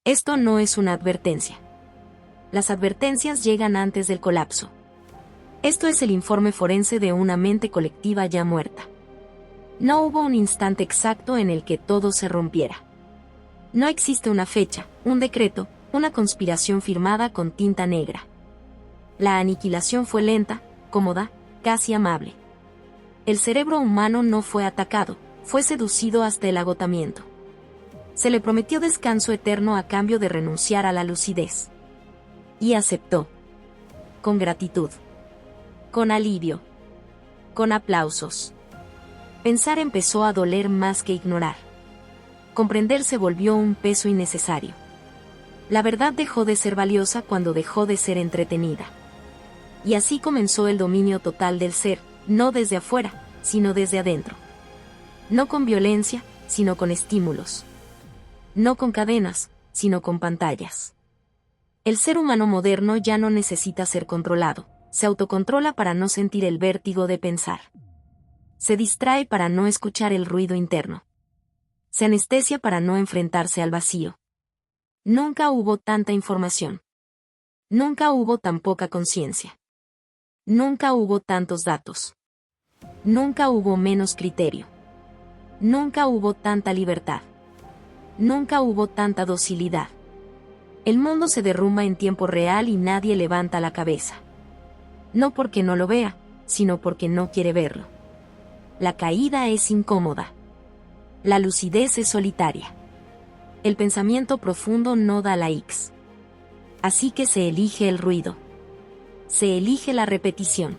Esto no es una advertencia. Las advertencias llegan antes del colapso. Esto es el informe forense de una mente colectiva ya muerta. No hubo un instante exacto en el que todo se rompiera. No existe una fecha, un decreto, una conspiración firmada con tinta negra. La aniquilación fue lenta, cómoda, casi amable. El cerebro humano no fue atacado, fue seducido hasta el agotamiento. Se le prometió descanso eterno a cambio de renunciar a la lucidez. Y aceptó. Con gratitud. Con alivio. Con aplausos. Pensar empezó a doler más que ignorar. Comprender se volvió un peso innecesario. La verdad dejó de ser valiosa cuando dejó de ser entretenida. Y así comenzó el dominio total del ser, no desde afuera, sino desde adentro. No con violencia, sino con estímulos. No con cadenas, sino con pantallas. El ser humano moderno ya no necesita ser controlado, se autocontrola para no sentir el vértigo de pensar. Se distrae para no escuchar el ruido interno. Se anestesia para no enfrentarse al vacío. Nunca hubo tanta información. Nunca hubo tan poca conciencia. Nunca hubo tantos datos. Nunca hubo menos criterio. Nunca hubo tanta libertad. Nunca hubo tanta docilidad. El mundo se derrumba en tiempo real y nadie levanta la cabeza. No porque no lo vea, sino porque no quiere verlo. La caída es incómoda. La lucidez es solitaria. El pensamiento profundo no da likes. Así que se elige el ruido. Se elige la repetición.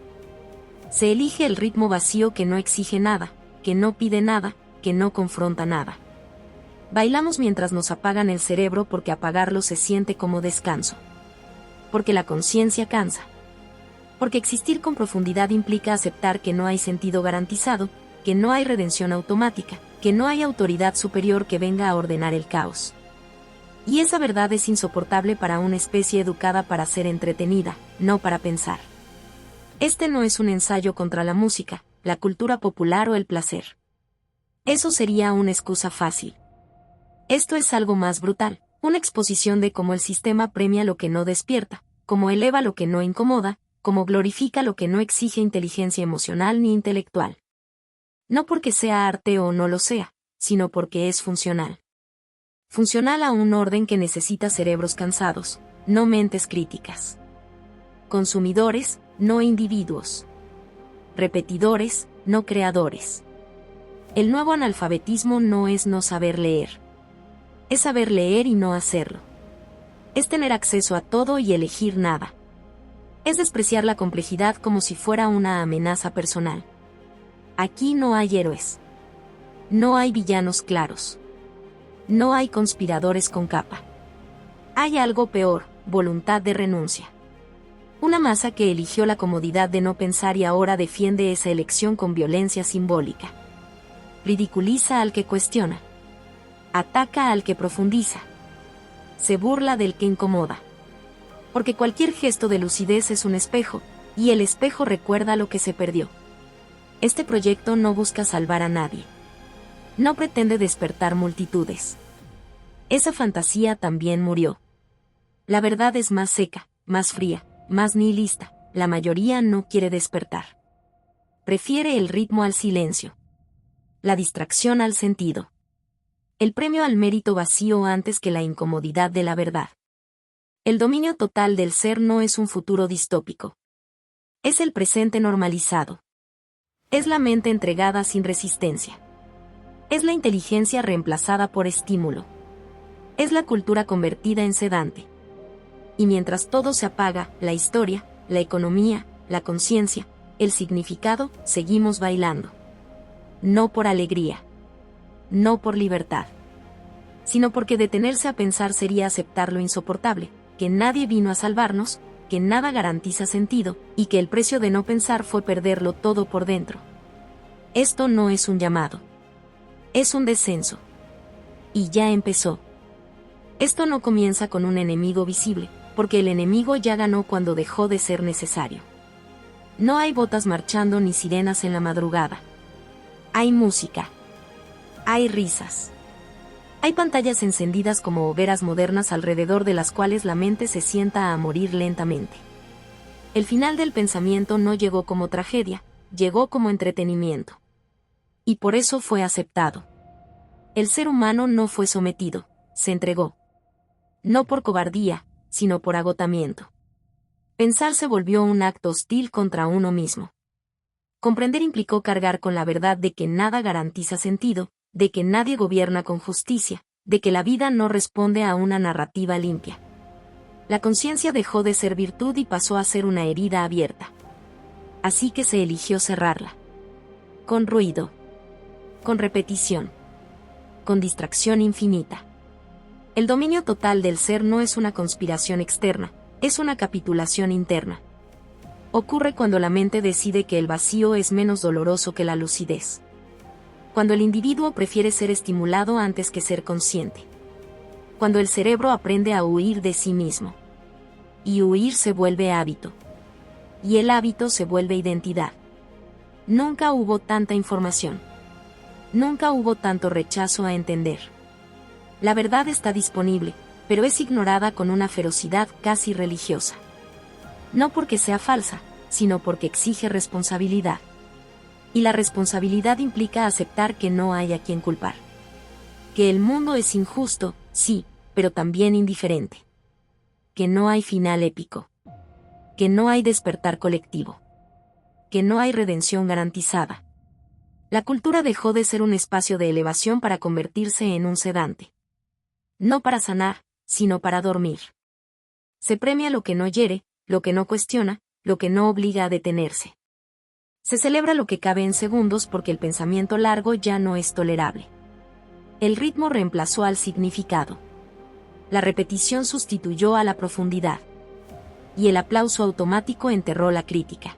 Se elige el ritmo vacío que no exige nada, que no pide nada, que no confronta nada. Bailamos mientras nos apagan el cerebro porque apagarlo se siente como descanso. Porque la conciencia cansa. Porque existir con profundidad implica aceptar que no hay sentido garantizado, que no hay redención automática, que no hay autoridad superior que venga a ordenar el caos. Y esa verdad es insoportable para una especie educada para ser entretenida, no para pensar. Este no es un ensayo contra la música, la cultura popular o el placer. Eso sería una excusa fácil. Esto es algo más brutal, una exposición de cómo el sistema premia lo que no despierta, cómo eleva lo que no incomoda, cómo glorifica lo que no exige inteligencia emocional ni intelectual. No porque sea arte o no lo sea, sino porque es funcional. Funcional a un orden que necesita cerebros cansados, no mentes críticas. Consumidores, no individuos. Repetidores, no creadores. El nuevo analfabetismo no es no saber leer. Es saber leer y no hacerlo. Es tener acceso a todo y elegir nada. Es despreciar la complejidad como si fuera una amenaza personal. Aquí no hay héroes. No hay villanos claros. No hay conspiradores con capa. Hay algo peor, voluntad de renuncia. Una masa que eligió la comodidad de no pensar y ahora defiende esa elección con violencia simbólica. Ridiculiza al que cuestiona. Ataca al que profundiza. Se burla del que incomoda. Porque cualquier gesto de lucidez es un espejo, y el espejo recuerda lo que se perdió. Este proyecto no busca salvar a nadie. No pretende despertar multitudes. Esa fantasía también murió. La verdad es más seca, más fría, más nihilista. La mayoría no quiere despertar. Prefiere el ritmo al silencio. La distracción al sentido. El premio al mérito vacío antes que la incomodidad de la verdad. El dominio total del ser no es un futuro distópico. Es el presente normalizado. Es la mente entregada sin resistencia. Es la inteligencia reemplazada por estímulo. Es la cultura convertida en sedante. Y mientras todo se apaga, la historia, la economía, la conciencia, el significado, seguimos bailando. No por alegría. No por libertad. Sino porque detenerse a pensar sería aceptar lo insoportable, que nadie vino a salvarnos, que nada garantiza sentido, y que el precio de no pensar fue perderlo todo por dentro. Esto no es un llamado. Es un descenso. Y ya empezó. Esto no comienza con un enemigo visible, porque el enemigo ya ganó cuando dejó de ser necesario. No hay botas marchando ni sirenas en la madrugada. Hay música. Hay risas. Hay pantallas encendidas como hogueras modernas alrededor de las cuales la mente se sienta a morir lentamente. El final del pensamiento no llegó como tragedia, llegó como entretenimiento. Y por eso fue aceptado. El ser humano no fue sometido, se entregó. No por cobardía, sino por agotamiento. Pensar se volvió un acto hostil contra uno mismo. Comprender implicó cargar con la verdad de que nada garantiza sentido, de que nadie gobierna con justicia, de que la vida no responde a una narrativa limpia. La conciencia dejó de ser virtud y pasó a ser una herida abierta. Así que se eligió cerrarla. Con ruido. Con repetición. Con distracción infinita. El dominio total del ser no es una conspiración externa, es una capitulación interna. Ocurre cuando la mente decide que el vacío es menos doloroso que la lucidez. Cuando el individuo prefiere ser estimulado antes que ser consciente. Cuando el cerebro aprende a huir de sí mismo. Y huir se vuelve hábito. Y el hábito se vuelve identidad. Nunca hubo tanta información. Nunca hubo tanto rechazo a entender. La verdad está disponible, pero es ignorada con una ferocidad casi religiosa. No porque sea falsa, sino porque exige responsabilidad. Y la responsabilidad implica aceptar que no hay a quien culpar. Que el mundo es injusto, sí, pero también indiferente. Que no hay final épico. Que no hay despertar colectivo. Que no hay redención garantizada. La cultura dejó de ser un espacio de elevación para convertirse en un sedante. No para sanar, sino para dormir. Se premia lo que no hiere, lo que no cuestiona, lo que no obliga a detenerse. Se celebra lo que cabe en segundos porque el pensamiento largo ya no es tolerable. El ritmo reemplazó al significado. La repetición sustituyó a la profundidad. Y el aplauso automático enterró la crítica.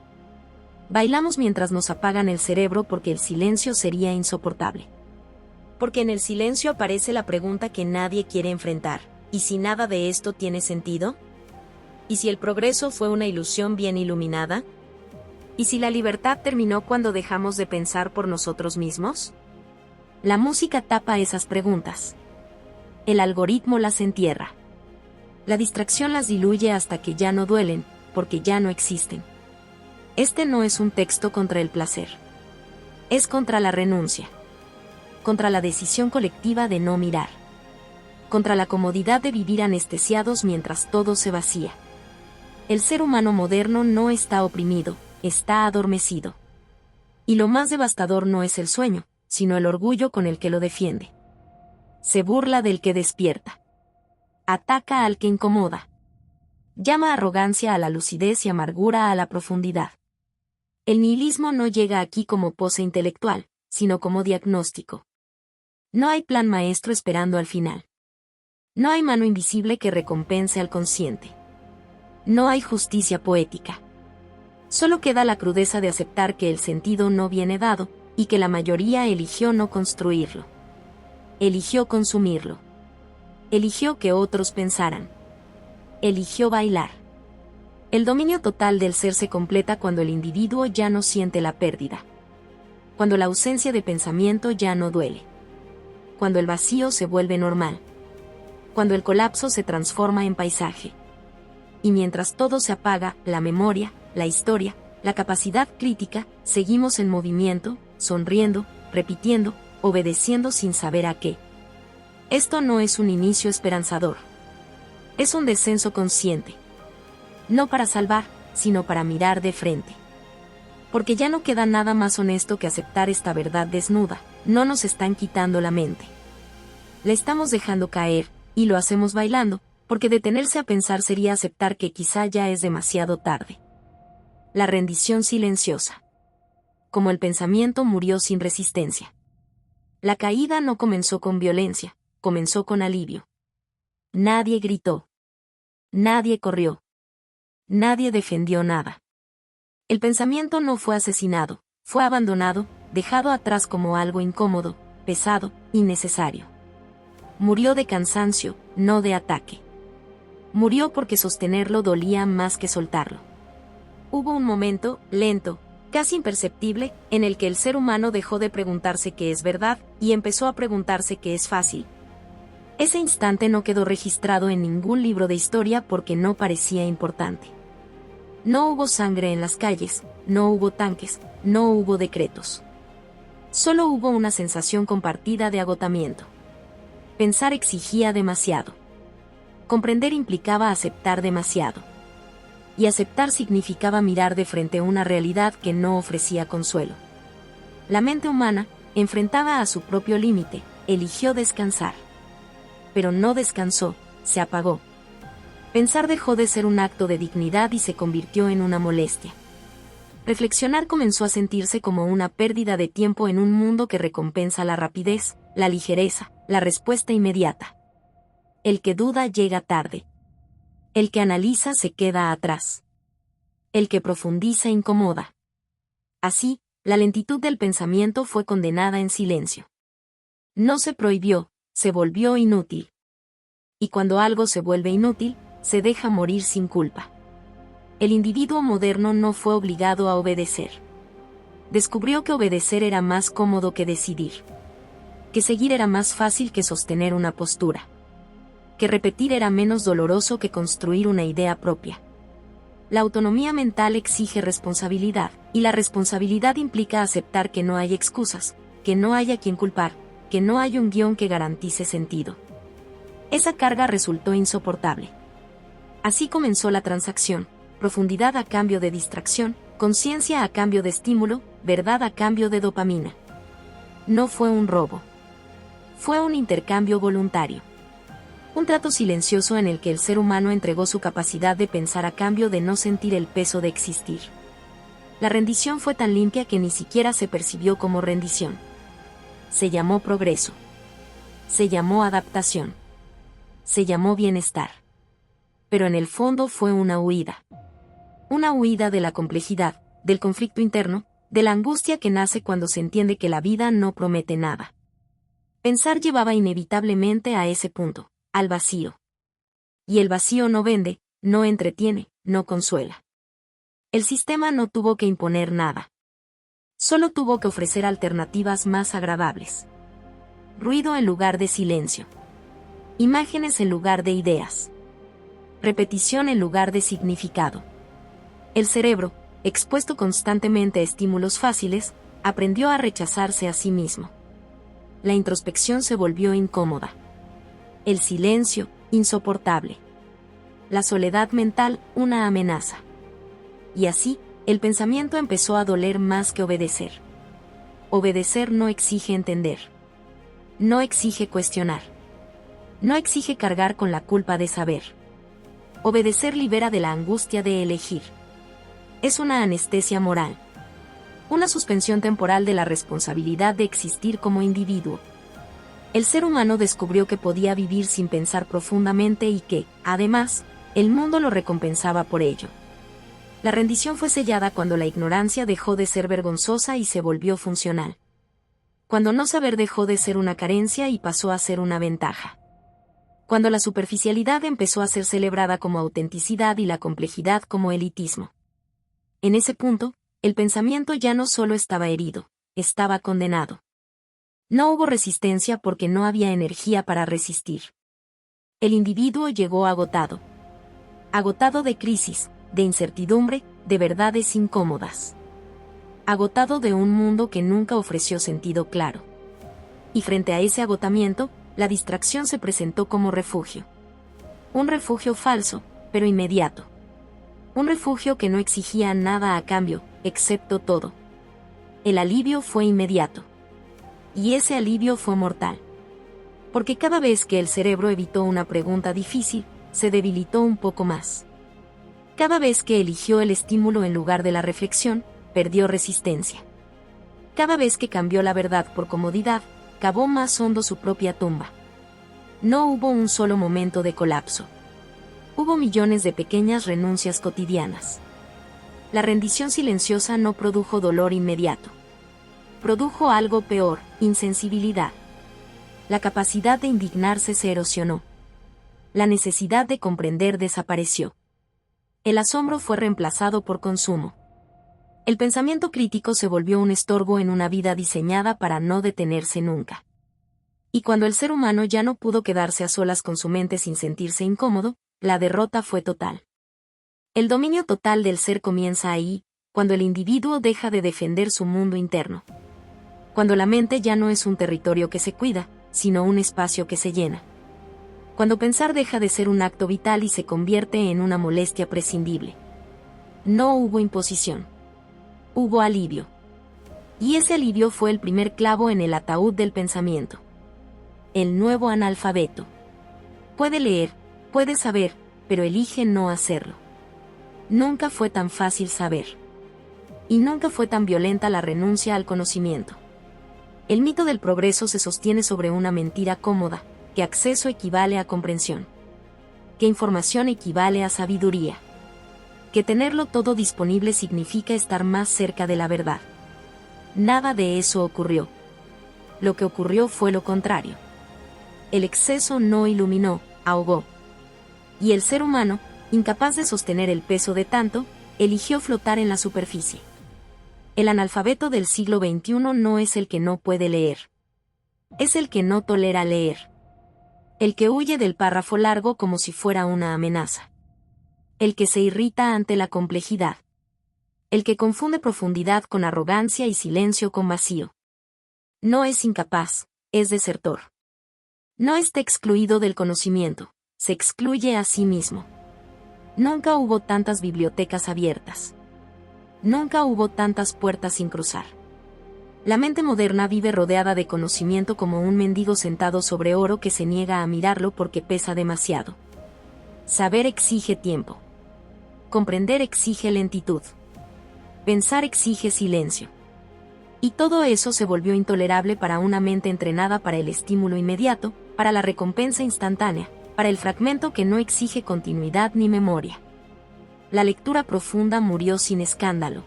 Bailamos mientras nos apagan el cerebro porque el silencio sería insoportable. Porque en el silencio aparece la pregunta que nadie quiere enfrentar: ¿y si nada de esto tiene sentido? ¿Y si el progreso fue una ilusión bien iluminada? ¿Y si la libertad terminó cuando dejamos de pensar por nosotros mismos? La música tapa esas preguntas. El algoritmo las entierra. La distracción las diluye hasta que ya no duelen, porque ya no existen. Este no es un texto contra el placer. Es contra la renuncia. Contra la decisión colectiva de no mirar. Contra la comodidad de vivir anestesiados mientras todo se vacía. El ser humano moderno no está oprimido, está adormecido. Y lo más devastador no es el sueño, sino el orgullo con el que lo defiende. Se burla del que despierta. Ataca al que incomoda. Llama arrogancia a la lucidez y amargura a la profundidad. El nihilismo no llega aquí como pose intelectual, sino como diagnóstico. No hay plan maestro esperando al final. No hay mano invisible que recompense al consciente. No hay justicia poética. Solo queda la crudeza de aceptar que el sentido no viene dado, y que la mayoría eligió no construirlo. Eligió consumirlo. Eligió que otros pensaran. Eligió bailar. El dominio total del ser se completa cuando el individuo ya no siente la pérdida. Cuando la ausencia de pensamiento ya no duele. Cuando el vacío se vuelve normal. Cuando el colapso se transforma en paisaje. Y mientras todo se apaga, la memoria, la historia, la capacidad crítica, seguimos en movimiento, sonriendo, repitiendo, obedeciendo sin saber a qué. Esto no es un inicio esperanzador. Es un descenso consciente. No para salvar, sino para mirar de frente. Porque ya no queda nada más honesto que aceptar esta verdad desnuda: no nos están quitando la mente. La estamos dejando caer, y lo hacemos bailando, porque detenerse a pensar sería aceptar que quizá ya es demasiado tarde. La rendición silenciosa. Como el pensamiento murió sin resistencia. La caída no comenzó con violencia, comenzó con alivio. Nadie gritó. Nadie corrió. Nadie defendió nada. El pensamiento no fue asesinado, fue abandonado, dejado atrás como algo incómodo, pesado, innecesario. Murió de cansancio, no de ataque. Murió porque sostenerlo dolía más que soltarlo. Hubo un momento, lento, casi imperceptible, en el que el ser humano dejó de preguntarse qué es verdad, y empezó a preguntarse qué es fácil. Ese instante no quedó registrado en ningún libro de historia porque no parecía importante. No hubo sangre en las calles, no hubo tanques, no hubo decretos. Solo hubo una sensación compartida de agotamiento. Pensar exigía demasiado. Comprender implicaba aceptar demasiado. Y aceptar significaba mirar de frente una realidad que no ofrecía consuelo. La mente humana, enfrentada a su propio límite, eligió descansar. Pero no descansó, se apagó. Pensar dejó de ser un acto de dignidad y se convirtió en una molestia. Reflexionar comenzó a sentirse como una pérdida de tiempo en un mundo que recompensa la rapidez, la ligereza, la respuesta inmediata. El que duda llega tarde. El que analiza se queda atrás. El que profundiza incomoda. Así, la lentitud del pensamiento fue condenada en silencio. No se prohibió, se volvió inútil. Y cuando algo se vuelve inútil, se deja morir sin culpa. El individuo moderno no fue obligado a obedecer. Descubrió que obedecer era más cómodo que decidir. Que seguir era más fácil que sostener una postura. Que repetir era menos doloroso que construir una idea propia. La autonomía mental exige responsabilidad, y la responsabilidad implica aceptar que no hay excusas, que no hay a quien culpar, que no hay un guión que garantice sentido. Esa carga resultó insoportable. Así comenzó la transacción: profundidad a cambio de distracción, conciencia a cambio de estímulo, verdad a cambio de dopamina. No fue un robo. Fue un intercambio voluntario. Un trato silencioso en el que el ser humano entregó su capacidad de pensar a cambio de no sentir el peso de existir. La rendición fue tan limpia que ni siquiera se percibió como rendición. Se llamó progreso. Se llamó adaptación. Se llamó bienestar. Pero en el fondo fue una huida. Una huida de la complejidad, del conflicto interno, de la angustia que nace cuando se entiende que la vida no promete nada. Pensar llevaba inevitablemente a ese punto, al vacío. Y el vacío no vende, no entretiene, no consuela. El sistema no tuvo que imponer nada. Solo tuvo que ofrecer alternativas más agradables. Ruido en lugar de silencio. Imágenes en lugar de ideas. Repetición en lugar de significado. El cerebro, expuesto constantemente a estímulos fáciles, aprendió a rechazarse a sí mismo. La introspección se volvió incómoda. El silencio, insoportable. La soledad mental, una amenaza. Y así, el pensamiento empezó a doler más que obedecer. Obedecer no exige entender. No exige cuestionar. No exige cargar con la culpa de saber. Obedecer libera de la angustia de elegir. Es una anestesia moral. Una suspensión temporal de la responsabilidad de existir como individuo. El ser humano descubrió que podía vivir sin pensar profundamente y que, además, el mundo lo recompensaba por ello. La rendición fue sellada cuando la ignorancia dejó de ser vergonzosa y se volvió funcional. Cuando no saber dejó de ser una carencia y pasó a ser una ventaja. Cuando la superficialidad empezó a ser celebrada como autenticidad y la complejidad como elitismo. En ese punto, el pensamiento ya no solo estaba herido, estaba condenado. No hubo resistencia porque no había energía para resistir. El individuo llegó agotado. Agotado de crisis, de incertidumbre, de verdades incómodas. Agotado de un mundo que nunca ofreció sentido claro. Y frente a ese agotamiento, la distracción se presentó como refugio. Un refugio falso, pero inmediato. Un refugio que no exigía nada a cambio, excepto todo. El alivio fue inmediato. Y ese alivio fue mortal. Porque cada vez que el cerebro evitó una pregunta difícil, se debilitó un poco más. Cada vez que eligió el estímulo en lugar de la reflexión, perdió resistencia. Cada vez que cambió la verdad por comodidad, cavó más hondo su propia tumba. No hubo un solo momento de colapso. Hubo millones de pequeñas renuncias cotidianas. La rendición silenciosa no produjo dolor inmediato. Produjo algo peor, insensibilidad. La capacidad de indignarse se erosionó. La necesidad de comprender desapareció. El asombro fue reemplazado por consumo. El pensamiento crítico se volvió un estorbo en una vida diseñada para no detenerse nunca. Y cuando el ser humano ya no pudo quedarse a solas con su mente sin sentirse incómodo, la derrota fue total. El dominio total del ser comienza ahí, cuando el individuo deja de defender su mundo interno. Cuando la mente ya no es un territorio que se cuida, sino un espacio que se llena. Cuando pensar deja de ser un acto vital y se convierte en una molestia prescindible. No hubo imposición. Hubo alivio. Y ese alivio fue el primer clavo en el ataúd del pensamiento. El nuevo analfabeto. Puede leer, puede saber, pero elige no hacerlo. Nunca fue tan fácil saber. Y nunca fue tan violenta la renuncia al conocimiento. El mito del progreso se sostiene sobre una mentira cómoda, que acceso equivale a comprensión. Que información equivale a sabiduría. Que tenerlo todo disponible significa estar más cerca de la verdad. Nada de eso ocurrió. Lo que ocurrió fue lo contrario. El exceso no iluminó, ahogó. Y el ser humano, incapaz de sostener el peso de tanto, eligió flotar en la superficie. El analfabeto del siglo XXI no es el que no puede leer. Es el que no tolera leer. El que huye del párrafo largo como si fuera una amenaza. El que se irrita ante la complejidad. El que confunde profundidad con arrogancia y silencio con vacío. No es incapaz, es desertor. No está excluido del conocimiento, se excluye a sí mismo. Nunca hubo tantas bibliotecas abiertas. Nunca hubo tantas puertas sin cruzar. La mente moderna vive rodeada de conocimiento como un mendigo sentado sobre oro que se niega a mirarlo porque pesa demasiado. Saber exige tiempo. Comprender exige lentitud. Pensar exige silencio. Y todo eso se volvió intolerable para una mente entrenada para el estímulo inmediato, para la recompensa instantánea, para el fragmento que no exige continuidad ni memoria. La lectura profunda murió sin escándalo.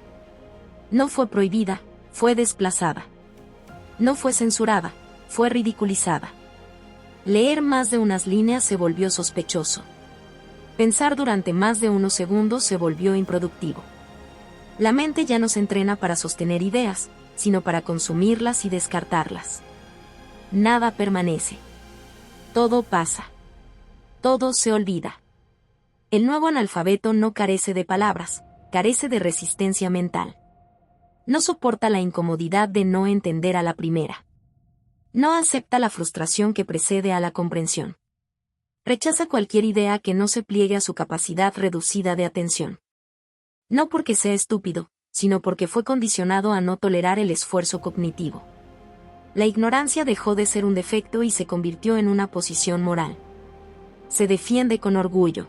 No fue prohibida, fue desplazada. No fue censurada, fue ridiculizada. Leer más de unas líneas se volvió sospechoso. Pensar durante más de unos segundos se volvió improductivo. La mente ya no se entrena para sostener ideas, sino para consumirlas y descartarlas. Nada permanece. Todo pasa. Todo se olvida. El nuevo analfabeto no carece de palabras, carece de resistencia mental. No soporta la incomodidad de no entender a la primera. No acepta la frustración que precede a la comprensión. Rechaza cualquier idea que no se pliegue a su capacidad reducida de atención. No porque sea estúpido, sino porque fue condicionado a no tolerar el esfuerzo cognitivo. La ignorancia dejó de ser un defecto y se convirtió en una posición moral. Se defiende con orgullo.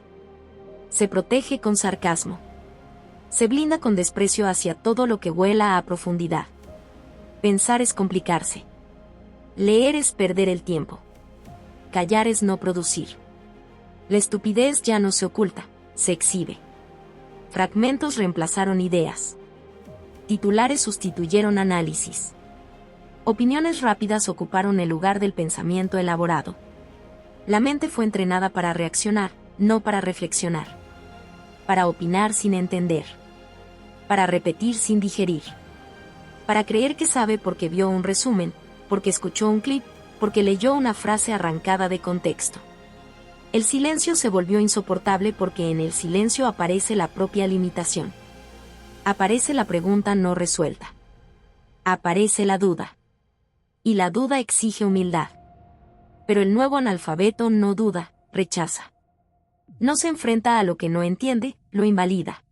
Se protege con sarcasmo. Se blinda con desprecio hacia todo lo que vuela a profundidad. Pensar es complicarse. Leer es perder el tiempo. Callar es no producir. La estupidez ya no se oculta, se exhibe. Fragmentos reemplazaron ideas. Titulares sustituyeron análisis. Opiniones rápidas ocuparon el lugar del pensamiento elaborado. La mente fue entrenada para reaccionar, no para reflexionar. Para opinar sin entender. Para repetir sin digerir. Para creer que sabe porque vio un resumen, porque escuchó un clip, porque leyó una frase arrancada de contexto. El silencio se volvió insoportable porque en el silencio aparece la propia limitación. Aparece la pregunta no resuelta. Aparece la duda. Y la duda exige humildad. Pero el nuevo analfabeto no duda, rechaza. No se enfrenta a lo que no entiende, lo invalida.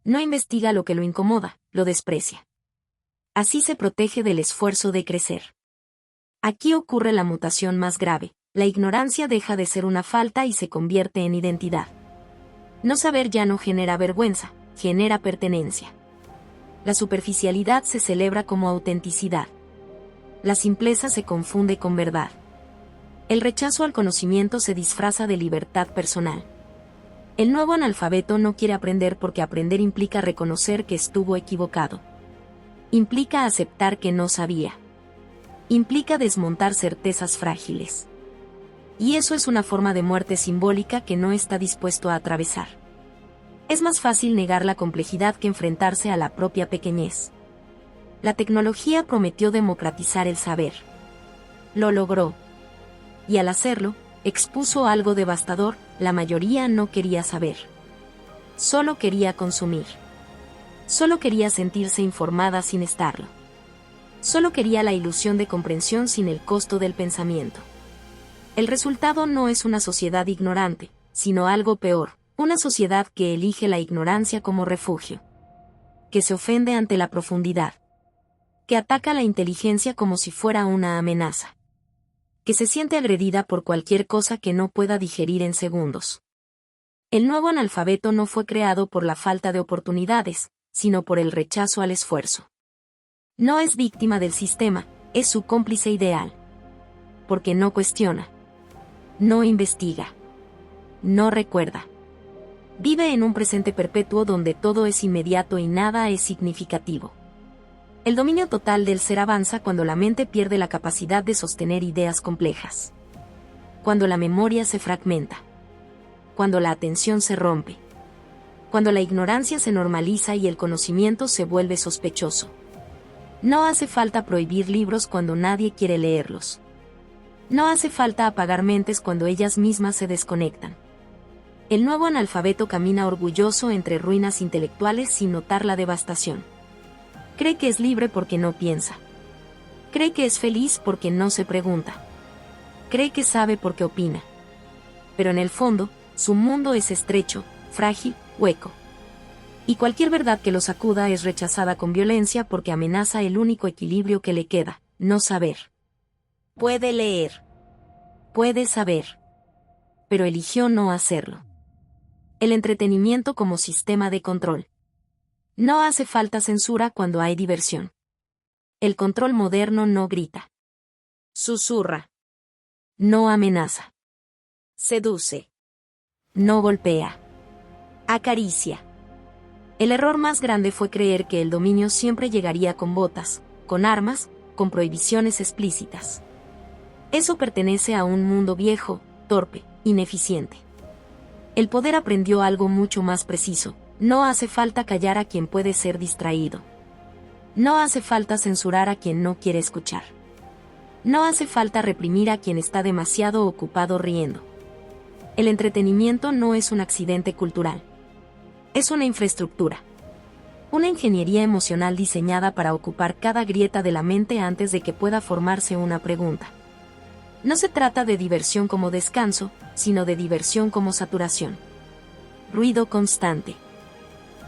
No investiga lo que lo incomoda, lo desprecia. Así se protege del esfuerzo de crecer. Aquí ocurre la mutación más grave. La ignorancia deja de ser una falta y se convierte en identidad. No saber ya no genera vergüenza, genera pertenencia. La superficialidad se celebra como autenticidad. La simpleza se confunde con verdad. El rechazo al conocimiento se disfraza de libertad personal. El nuevo analfabeto no quiere aprender porque aprender implica reconocer que estuvo equivocado. Implica aceptar que no sabía. Implica desmontar certezas frágiles. Y eso es una forma de muerte simbólica que no está dispuesto a atravesar. Es más fácil negar la complejidad que enfrentarse a la propia pequeñez. La tecnología prometió democratizar el saber. Lo logró, y al hacerlo, expuso algo devastador: la mayoría no quería saber. Solo quería consumir. Solo quería sentirse informada sin estarlo. Solo quería la ilusión de comprensión sin el costo del pensamiento. El resultado no es una sociedad ignorante, sino algo peor, una sociedad que elige la ignorancia como refugio, que se ofende ante la profundidad, que ataca la inteligencia como si fuera una amenaza, que se siente agredida por cualquier cosa que no pueda digerir en segundos. El nuevo analfabeto no fue creado por la falta de oportunidades, sino por el rechazo al esfuerzo. No es víctima del sistema, es su cómplice ideal. Porque no cuestiona. No investiga. No recuerda. Vive en un presente perpetuo donde todo es inmediato y nada es significativo. El dominio total del ser avanza cuando la mente pierde la capacidad de sostener ideas complejas. Cuando la memoria se fragmenta. Cuando la atención se rompe. Cuando la ignorancia se normaliza y el conocimiento se vuelve sospechoso. No hace falta prohibir libros cuando nadie quiere leerlos. No hace falta apagar mentes cuando ellas mismas se desconectan. El nuevo analfabeto camina orgulloso entre ruinas intelectuales sin notar la devastación. Cree que es libre porque no piensa. Cree que es feliz porque no se pregunta. Cree que sabe porque opina. Pero en el fondo, su mundo es estrecho, frágil, hueco. Y cualquier verdad que lo sacuda es rechazada con violencia porque amenaza el único equilibrio que le queda: no saber. Puede leer. Puede saber. Pero eligió no hacerlo. El entretenimiento como sistema de control. No hace falta censura cuando hay diversión. El control moderno no grita. Susurra. No amenaza. Seduce. No golpea. Acaricia. El error más grande fue creer que el dominio siempre llegaría con botas, con armas, con prohibiciones explícitas. Eso pertenece a un mundo viejo, torpe, ineficiente. El poder aprendió algo mucho más preciso: no hace falta callar a quien puede ser distraído. No hace falta censurar a quien no quiere escuchar. No hace falta reprimir a quien está demasiado ocupado riendo. El entretenimiento no es un accidente cultural. Es una infraestructura. Una ingeniería emocional diseñada para ocupar cada grieta de la mente antes de que pueda formarse una pregunta. No se trata de diversión como descanso, sino de diversión como saturación. Ruido constante.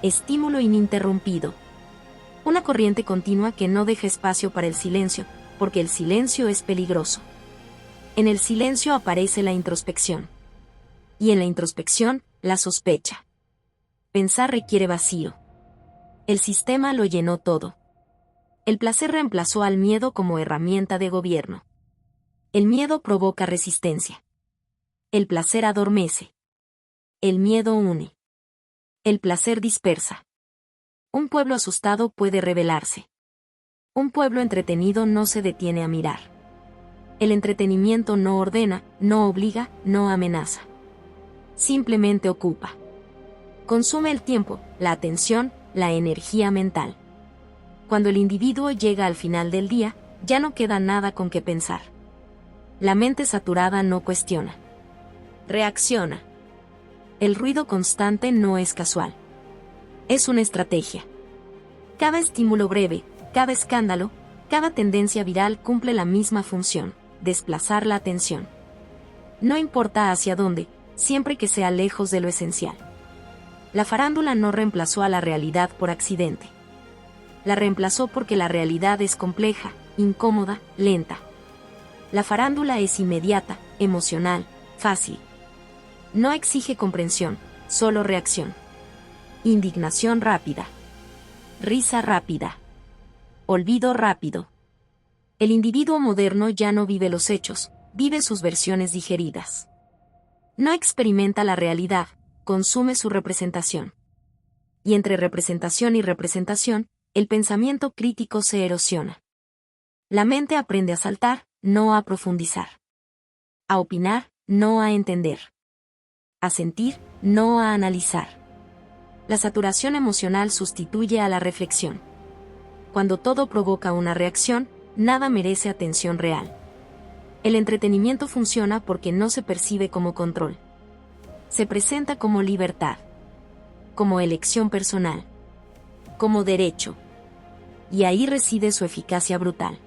Estímulo ininterrumpido. Una corriente continua que no deja espacio para el silencio, porque el silencio es peligroso. En el silencio aparece la introspección. Y en la introspección, la sospecha. Pensar requiere vacío. El sistema lo llenó todo. El placer reemplazó al miedo como herramienta de gobierno. El miedo provoca resistencia. El placer adormece. El miedo une. El placer dispersa. Un pueblo asustado puede rebelarse. Un pueblo entretenido no se detiene a mirar. El entretenimiento no ordena, no obliga, no amenaza. Simplemente ocupa. Consume el tiempo, la atención, la energía mental. Cuando el individuo llega al final del día, ya no queda nada con que pensar. La mente saturada no cuestiona. Reacciona. El ruido constante no es casual. Es una estrategia. Cada estímulo breve, cada escándalo, cada tendencia viral cumple la misma función: desplazar la atención. No importa hacia dónde, siempre que sea lejos de lo esencial. La farándula no reemplazó a la realidad por accidente. La reemplazó porque la realidad es compleja, incómoda, lenta. La farándula es inmediata, emocional, fácil. No exige comprensión, solo reacción. Indignación rápida. Risa rápida. Olvido rápido. El individuo moderno ya no vive los hechos, vive sus versiones digeridas. No experimenta la realidad, consume su representación. Y entre representación y representación, el pensamiento crítico se erosiona. La mente aprende a saltar, no a profundizar. A opinar, no a entender. A sentir, no a analizar. La saturación emocional sustituye a la reflexión. Cuando todo provoca una reacción, nada merece atención real. El entretenimiento funciona porque no se percibe como control. Se presenta como libertad, como elección personal, como derecho. Y ahí reside su eficacia brutal.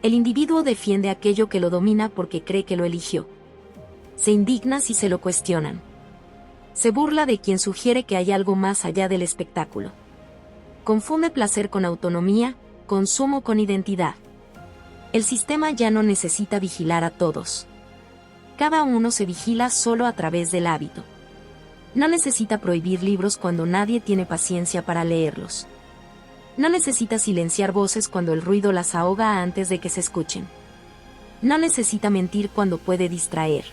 El individuo defiende aquello que lo domina porque cree que lo eligió. Se indigna si se lo cuestionan. Se burla de quien sugiere que hay algo más allá del espectáculo. Confunde placer con autonomía, consumo con identidad. El sistema ya no necesita vigilar a todos. Cada uno se vigila solo a través del hábito. No necesita prohibir libros cuando nadie tiene paciencia para leerlos. No necesita silenciar voces cuando el ruido las ahoga antes de que se escuchen. No necesita mentir cuando puede distraer.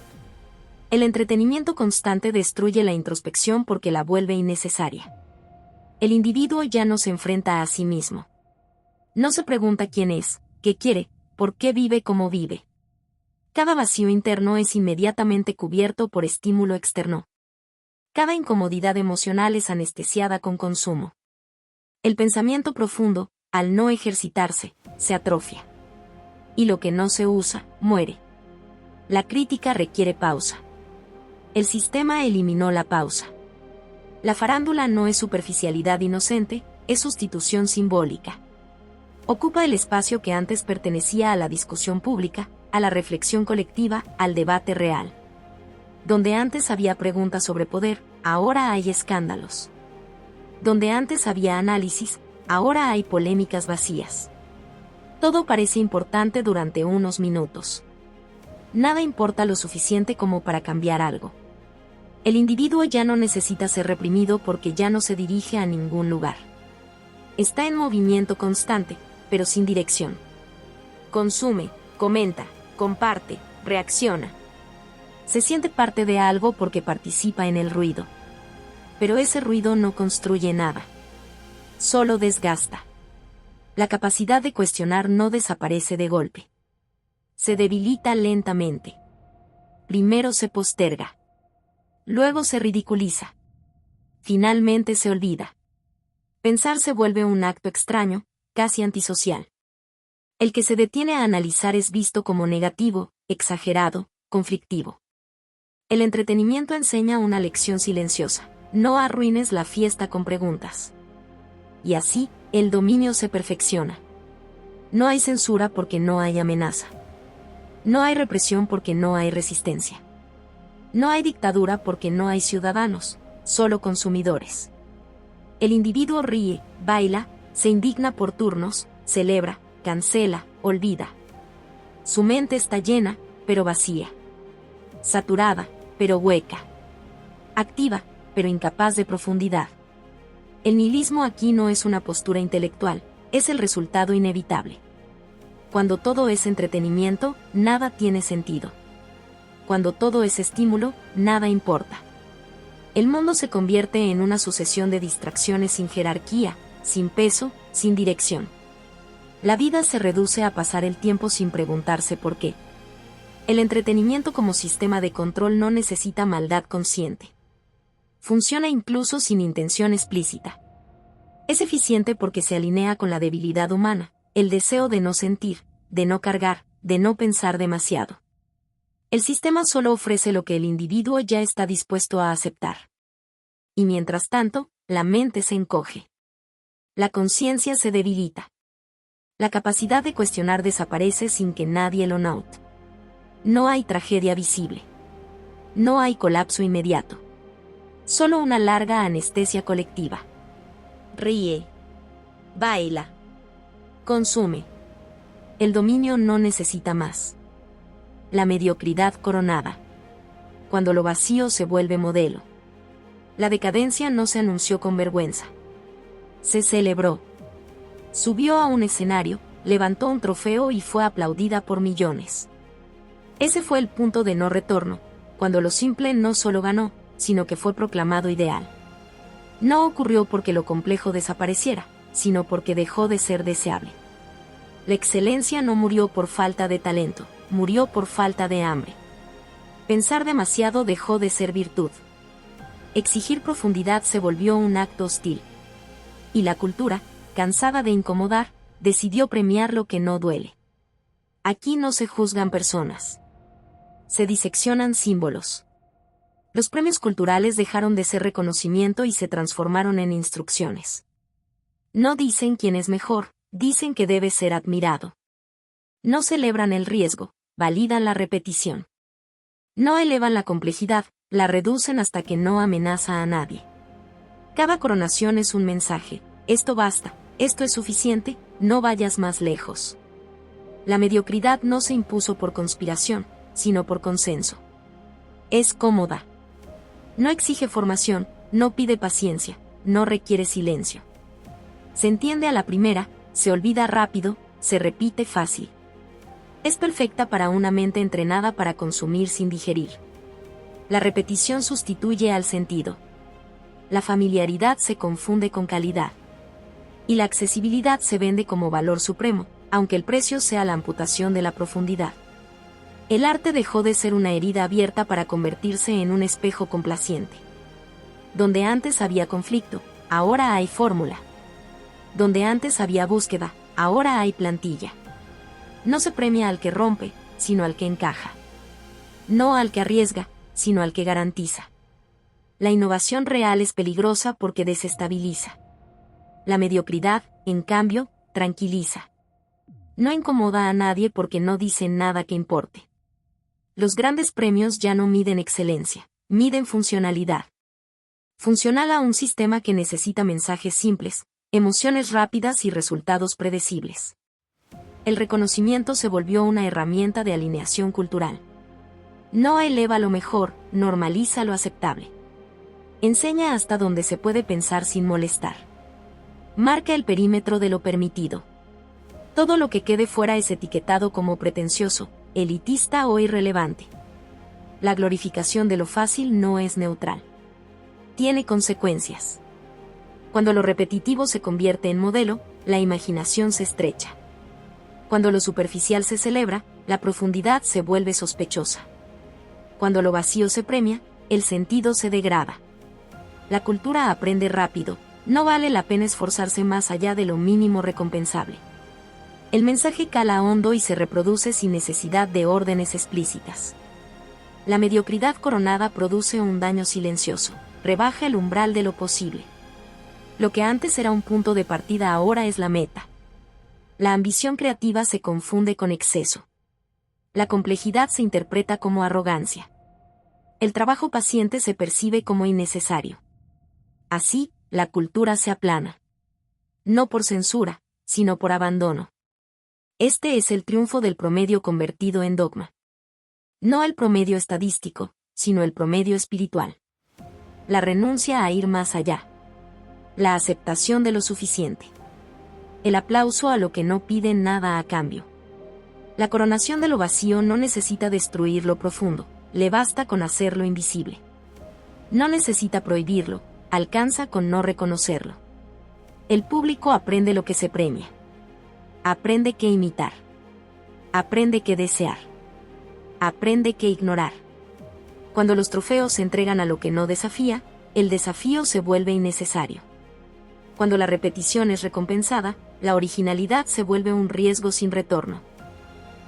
El entretenimiento constante destruye la introspección porque la vuelve innecesaria. El individuo ya no se enfrenta a sí mismo. No se pregunta quién es, qué quiere, por qué vive como vive. Cada vacío interno es inmediatamente cubierto por estímulo externo. Cada incomodidad emocional es anestesiada con consumo. El pensamiento profundo, al no ejercitarse, se atrofia. Y lo que no se usa, muere. La crítica requiere pausa. El sistema eliminó la pausa. La farándula no es superficialidad inocente, es sustitución simbólica. Ocupa el espacio que antes pertenecía a la discusión pública, a la reflexión colectiva, al debate real. Donde antes había preguntas sobre poder, ahora hay escándalos. Donde antes había análisis, ahora hay polémicas vacías. Todo parece importante durante unos minutos. Nada importa lo suficiente como para cambiar algo. El individuo ya no necesita ser reprimido porque ya no se dirige a ningún lugar. Está en movimiento constante, pero sin dirección. Consume, comenta, comparte, reacciona. Se siente parte de algo porque participa en el ruido. Pero ese ruido no construye nada. Solo desgasta. La capacidad de cuestionar no desaparece de golpe. Se debilita lentamente. Primero se posterga. Luego se ridiculiza. Finalmente se olvida. Pensar se vuelve un acto extraño, casi antisocial. El que se detiene a analizar es visto como negativo, exagerado, conflictivo. El entretenimiento enseña una lección silenciosa: no arruines la fiesta con preguntas. Y así, el dominio se perfecciona. No hay censura porque no hay amenaza. No hay represión porque no hay resistencia. No hay dictadura porque no hay ciudadanos, solo consumidores. El individuo ríe, baila, se indigna por turnos, celebra, cancela, olvida. Su mente está llena, pero vacía. Saturada, pero hueca. Activa, pero incapaz de profundidad. El nihilismo aquí no es una postura intelectual, es el resultado inevitable. Cuando todo es entretenimiento, nada tiene sentido. Cuando todo es estímulo, nada importa. El mundo se convierte en una sucesión de distracciones sin jerarquía, sin peso, sin dirección. La vida se reduce a pasar el tiempo sin preguntarse por qué. El entretenimiento como sistema de control no necesita maldad consciente. Funciona incluso sin intención explícita. Es eficiente porque se alinea con la debilidad humana, el deseo de no sentir, de no cargar, de no pensar demasiado. El sistema solo ofrece lo que el individuo ya está dispuesto a aceptar. Y mientras tanto, la mente se encoge. La conciencia se debilita. La capacidad de cuestionar desaparece sin que nadie lo note. No hay tragedia visible. No hay colapso inmediato. Solo una larga anestesia colectiva. Ríe. Baila. Consume. El dominio no necesita más. La mediocridad coronada. Cuando lo vacío se vuelve modelo. La decadencia no se anunció con vergüenza. Se celebró. Subió a un escenario, levantó un trofeo y fue aplaudida por millones. Ese fue el punto de no retorno, cuando lo simple no solo ganó, sino que fue proclamado ideal. No ocurrió porque lo complejo desapareciera, sino porque dejó de ser deseable. La excelencia no murió por falta de talento, murió por falta de hambre. Pensar demasiado dejó de ser virtud. Exigir profundidad se volvió un acto hostil. Y la cultura, cansada de incomodar, decidió premiar lo que no duele. Aquí no se juzgan personas. Se diseccionan símbolos. Los premios culturales dejaron de ser reconocimiento y se transformaron en instrucciones. No dicen quién es mejor, dicen que debe ser admirado. No celebran el riesgo, validan la repetición. No elevan la complejidad, la reducen hasta que no amenaza a nadie. Cada coronación es un mensaje: esto basta, esto es suficiente, no vayas más lejos. La mediocridad no se impuso por conspiración, sino por consenso. Es cómoda. No exige formación, no pide paciencia, no requiere silencio. Se entiende a la primera, se olvida rápido, se repite fácil. Es perfecta para una mente entrenada para consumir sin digerir. La repetición sustituye al sentido. La familiaridad se confunde con calidad. Y la accesibilidad se vende como valor supremo, aunque el precio sea la amputación de la profundidad. El arte dejó de ser una herida abierta para convertirse en un espejo complaciente. Donde antes había conflicto, ahora hay fórmula. Donde antes había búsqueda, ahora hay plantilla. No se premia al que rompe, sino al que encaja. No al que arriesga, sino al que garantiza. La innovación real es peligrosa porque desestabiliza. La mediocridad, en cambio, tranquiliza. No incomoda a nadie porque no dice nada que importe. Los grandes premios ya no miden excelencia, miden funcionalidad. Funcional a un sistema que necesita mensajes simples, emociones rápidas y resultados predecibles. El reconocimiento se volvió una herramienta de alineación cultural. No eleva lo mejor, normaliza lo aceptable. Enseña hasta donde se puede pensar sin molestar. Marca el perímetro de lo permitido. Todo lo que quede fuera es etiquetado como pretencioso, elitista o irrelevante. La glorificación de lo fácil no es neutral. Tiene consecuencias. Cuando lo repetitivo se convierte en modelo, la imaginación se estrecha. Cuando lo superficial se celebra, la profundidad se vuelve sospechosa. Cuando lo vacío se premia, el sentido se degrada. La cultura aprende rápido, no vale la pena esforzarse más allá de lo mínimo recompensable. El mensaje cala hondo y se reproduce sin necesidad de órdenes explícitas. La mediocridad coronada produce un daño silencioso, rebaja el umbral de lo posible. Lo que antes era un punto de partida ahora es la meta. La ambición creativa se confunde con exceso. La complejidad se interpreta como arrogancia. El trabajo paciente se percibe como innecesario. Así, la cultura se aplana. No por censura, sino por abandono. Este es el triunfo del promedio convertido en dogma. No el promedio estadístico, sino el promedio espiritual. La renuncia a ir más allá. La aceptación de lo suficiente. El aplauso a lo que no pide nada a cambio. La coronación de lo vacío no necesita destruir lo profundo, le basta con hacerlo invisible. No necesita prohibirlo, alcanza con no reconocerlo. El público aprende lo que se premia. Aprende qué imitar. Aprende qué desear. Aprende qué ignorar. Cuando los trofeos se entregan a lo que no desafía, el desafío se vuelve innecesario. Cuando la repetición es recompensada, la originalidad se vuelve un riesgo sin retorno.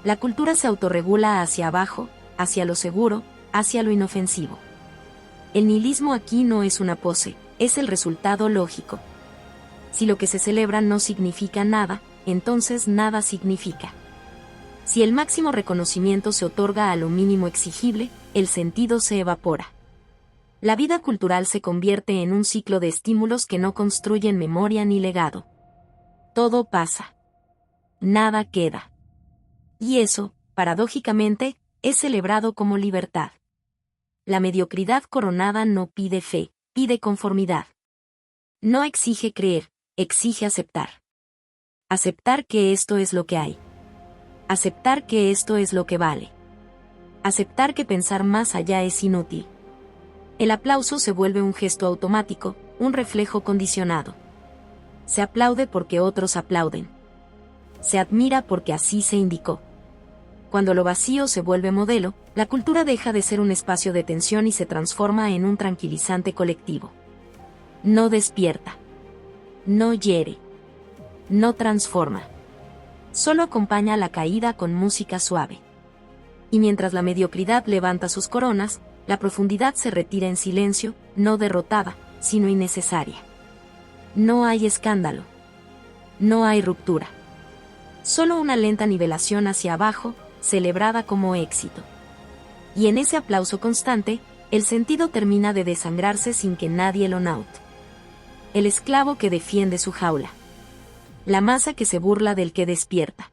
La cultura se autorregula hacia abajo, hacia lo seguro, hacia lo inofensivo. El nihilismo aquí no es una pose, es el resultado lógico. Si lo que se celebra no significa nada, entonces nada significa. Si el máximo reconocimiento se otorga a lo mínimo exigible, el sentido se evapora. La vida cultural se convierte en un ciclo de estímulos que no construyen memoria ni legado. Todo pasa. Nada queda. Y eso, paradójicamente, es celebrado como libertad. La mediocridad coronada no pide fe, pide conformidad. No exige creer, exige aceptar. Aceptar que esto es lo que hay. Aceptar que esto es lo que vale. Aceptar que pensar más allá es inútil. El aplauso se vuelve un gesto automático, un reflejo condicionado. Se aplaude porque otros aplauden. Se admira porque así se indicó. Cuando lo vacío se vuelve modelo, la cultura deja de ser un espacio de tensión y se transforma en un tranquilizante colectivo. No despierta. No hiere. No transforma. Solo acompaña la caída con música suave. Y mientras la mediocridad levanta sus coronas, la profundidad se retira en silencio, no derrotada, sino innecesaria. No hay escándalo. No hay ruptura. Solo una lenta nivelación hacia abajo, celebrada como éxito. Y en ese aplauso constante, el sentido termina de desangrarse sin que nadie lo note. El esclavo que defiende su jaula. La masa que se burla del que despierta.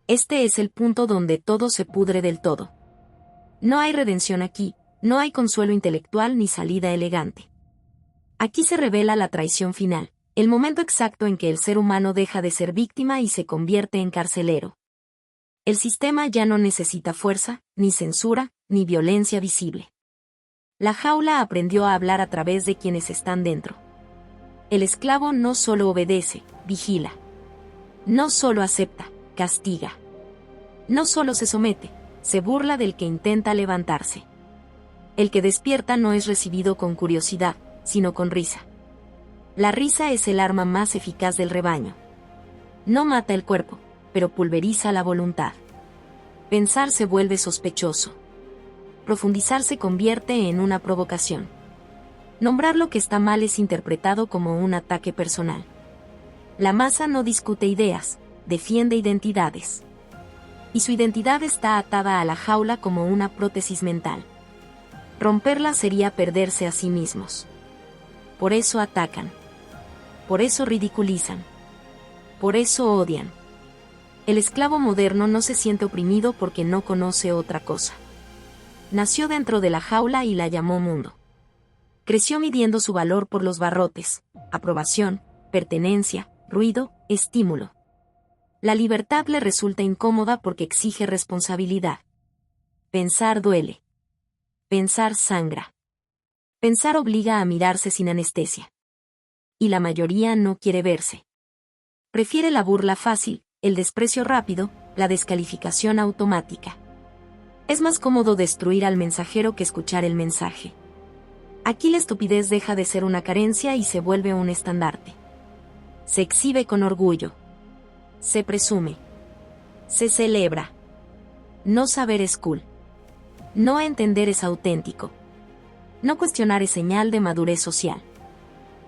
Este es el punto donde todo se pudre del todo. No hay redención aquí, no hay consuelo intelectual ni salida elegante. Aquí se revela la traición final, el momento exacto en que el ser humano deja de ser víctima y se convierte en carcelero. El sistema ya no necesita fuerza, ni censura, ni violencia visible. La jaula aprendió a hablar a través de quienes están dentro. El esclavo no solo obedece, vigila. No solo acepta, castiga. No solo se somete, se burla del que intenta levantarse. El que despierta no es recibido con curiosidad, sino con risa. La risa es el arma más eficaz del rebaño. No mata el cuerpo, pero pulveriza la voluntad. Pensar se vuelve sospechoso. Profundizar se convierte en una provocación. Nombrar lo que está mal es interpretado como un ataque personal. La masa no discute ideas, defiende identidades. Y su identidad está atada a la jaula como una prótesis mental. Romperla sería perderse a sí mismos. Por eso atacan. Por eso ridiculizan. Por eso odian. El esclavo moderno no se siente oprimido porque no conoce otra cosa. Nació dentro de la jaula y la llamó mundo. Creció midiendo su valor por los barrotes, aprobación, pertenencia, ruido, estímulo. La libertad le resulta incómoda porque exige responsabilidad. Pensar duele. Pensar sangra. Pensar obliga a mirarse sin anestesia. Y la mayoría no quiere verse. Prefiere la burla fácil, el desprecio rápido, la descalificación automática. Es más cómodo destruir al mensajero que escuchar el mensaje. Aquí la estupidez deja de ser una carencia y se vuelve un estandarte. Se exhibe con orgullo. Se presume. Se celebra. No saber es cool. No entender es auténtico. No cuestionar es señal de madurez social.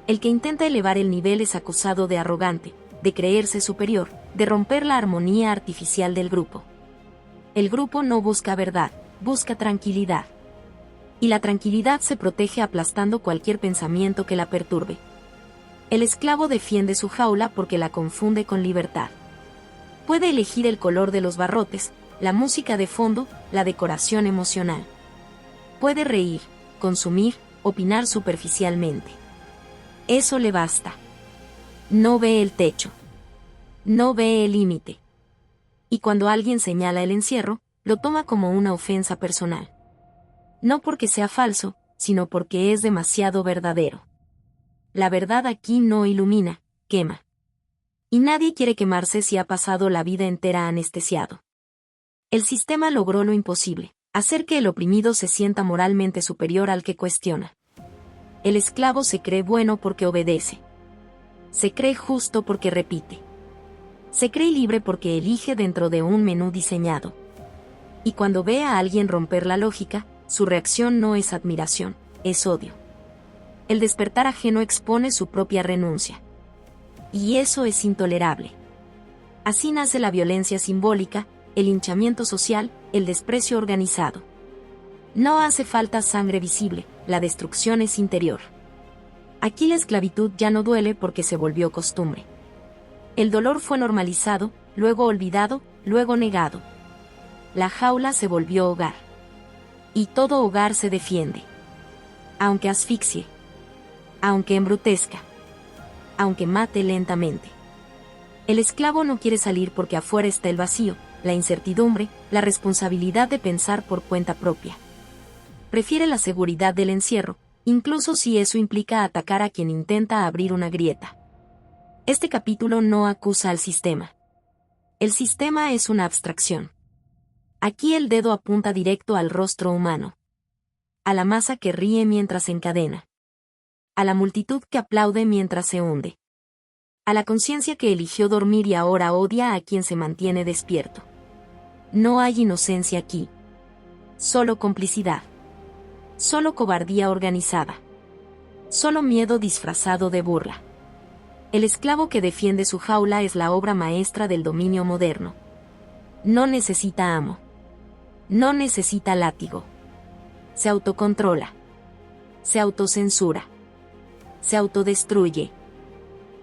El que intenta elevar el nivel es acusado de arrogante, de creerse superior, de romper la armonía artificial del grupo. El grupo no busca verdad, busca tranquilidad. Y la tranquilidad se protege aplastando cualquier pensamiento que la perturbe. El esclavo defiende su jaula porque la confunde con libertad. Puede elegir el color de los barrotes, la música de fondo, la decoración emocional. Puede reír, consumir, opinar superficialmente. Eso le basta. No ve el techo. No ve el límite. Y cuando alguien señala el encierro, lo toma como una ofensa personal. No porque sea falso, sino porque es demasiado verdadero. La verdad aquí no ilumina, quema. Y nadie quiere quemarse si ha pasado la vida entera anestesiado. El sistema logró lo imposible, hacer que el oprimido se sienta moralmente superior al que cuestiona. El esclavo se cree bueno porque obedece. Se cree justo porque repite. Se cree libre porque elige dentro de un menú diseñado. Y cuando ve a alguien romper la lógica, su reacción no es admiración, es odio. El despertar ajeno expone su propia renuncia. Y eso es intolerable. Así nace la violencia simbólica, el linchamiento social, el desprecio organizado. No hace falta sangre visible, la destrucción es interior. Aquí la esclavitud ya no duele porque se volvió costumbre. El dolor fue normalizado, luego olvidado, luego negado. La jaula se volvió hogar. Y todo hogar se defiende. Aunque asfixie. Aunque embrutezca. Aunque mate lentamente. El esclavo no quiere salir porque afuera está el vacío, la incertidumbre, la responsabilidad de pensar por cuenta propia. Prefiere la seguridad del encierro, incluso si eso implica atacar a quien intenta abrir una grieta. Este capítulo no acusa al sistema. El sistema es una abstracción. Aquí el dedo apunta directo al rostro humano. A la masa que ríe mientras se encadena. A la multitud que aplaude mientras se hunde. A la conciencia que eligió dormir y ahora odia a quien se mantiene despierto. No hay inocencia aquí. Solo complicidad. Solo cobardía organizada. Solo miedo disfrazado de burla. El esclavo que defiende su jaula es la obra maestra del dominio moderno. No necesita amo. No necesita látigo. Se autocontrola. Se autocensura. Se autodestruye.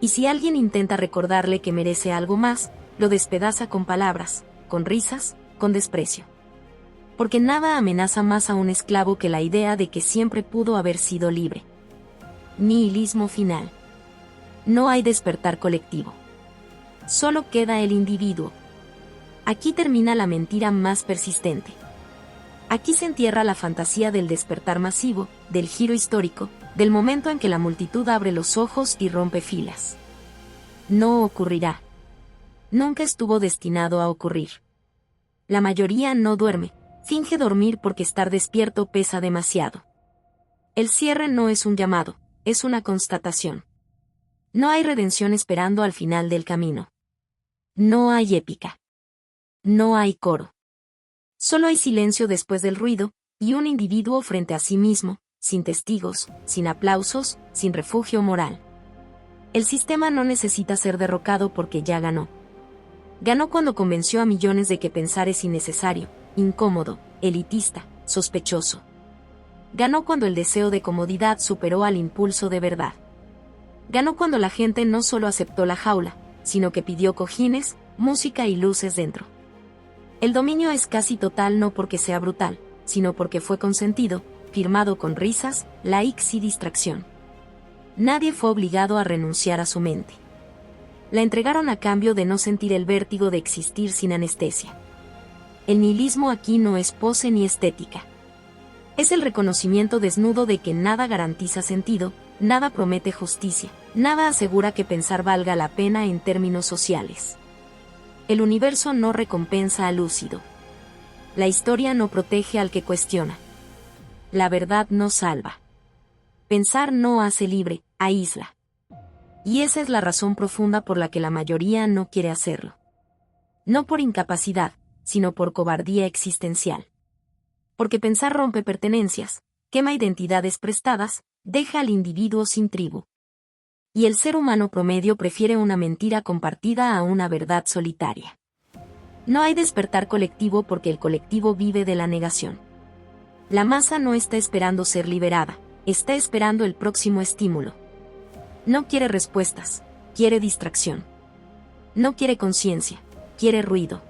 Y si alguien intenta recordarle que merece algo más, lo despedaza con palabras, con risas, con desprecio. Porque nada amenaza más a un esclavo que la idea de que siempre pudo haber sido libre. Nihilismo final. No hay despertar colectivo. Solo queda el individuo. Aquí termina la mentira más persistente. Aquí se entierra la fantasía del despertar masivo, del giro histórico, del momento en que la multitud abre los ojos y rompe filas. No ocurrirá. Nunca estuvo destinado a ocurrir. La mayoría no duerme, finge dormir porque estar despierto pesa demasiado. El cierre no es un llamado, es una constatación. No hay redención esperando al final del camino. No hay épica. No hay coro. Solo hay silencio después del ruido, y un individuo frente a sí mismo, sin testigos, sin aplausos, sin refugio moral. El sistema no necesita ser derrocado porque ya ganó. Ganó cuando convenció a millones de que pensar es innecesario, incómodo, elitista, sospechoso. Ganó cuando el deseo de comodidad superó al impulso de verdad. Ganó cuando la gente no solo aceptó la jaula, sino que pidió cojines, música y luces dentro. El dominio es casi total no porque sea brutal, sino porque fue consentido, firmado con risas, likes y distracción. Nadie fue obligado a renunciar a su mente. La entregaron a cambio de no sentir el vértigo de existir sin anestesia. El nihilismo aquí no es pose ni estética. Es el reconocimiento desnudo de que nada garantiza sentido, nada promete justicia, nada asegura que pensar valga la pena en términos sociales. El universo no recompensa al lúcido. La historia no protege al que cuestiona. La verdad no salva. Pensar no hace libre, aísla. Y esa es la razón profunda por la que la mayoría no quiere hacerlo. No por incapacidad, sino por cobardía existencial. Porque pensar rompe pertenencias, quema identidades prestadas, deja al individuo sin tribu. Y el ser humano promedio prefiere una mentira compartida a una verdad solitaria. No hay despertar colectivo porque el colectivo vive de la negación. La masa no está esperando ser liberada, está esperando el próximo estímulo. No quiere respuestas, quiere distracción. No quiere conciencia, quiere ruido.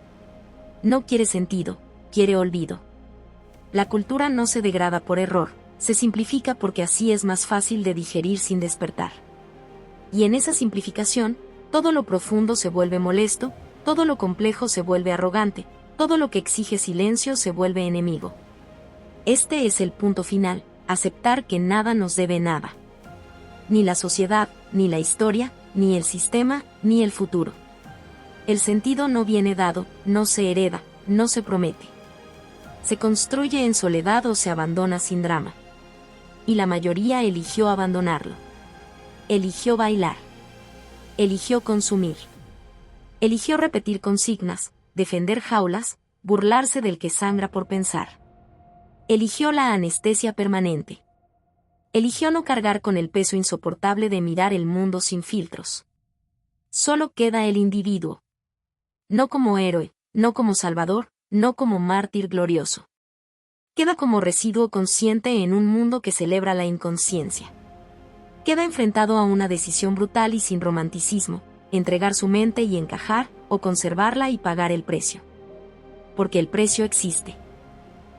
No quiere sentido, quiere olvido. La cultura no se degrada por error, se simplifica porque así es más fácil de digerir sin despertar. Y en esa simplificación, todo lo profundo se vuelve molesto, todo lo complejo se vuelve arrogante, todo lo que exige silencio se vuelve enemigo. Este es el punto final, aceptar que nada nos debe nada. Ni la sociedad, ni la historia, ni el sistema, ni el futuro. El sentido no viene dado, no se hereda, no se promete. Se construye en soledad o se abandona sin drama. Y la mayoría eligió abandonarlo. Eligió bailar. Eligió consumir. Eligió repetir consignas, defender jaulas, burlarse del que sangra por pensar. Eligió la anestesia permanente. Eligió no cargar con el peso insoportable de mirar el mundo sin filtros. Solo queda el individuo. No como héroe, no como salvador, no como mártir glorioso. Queda como residuo consciente en un mundo que celebra la inconsciencia. Queda enfrentado a una decisión brutal y sin romanticismo, entregar su mente y encajar, o conservarla y pagar el precio. Porque el precio existe.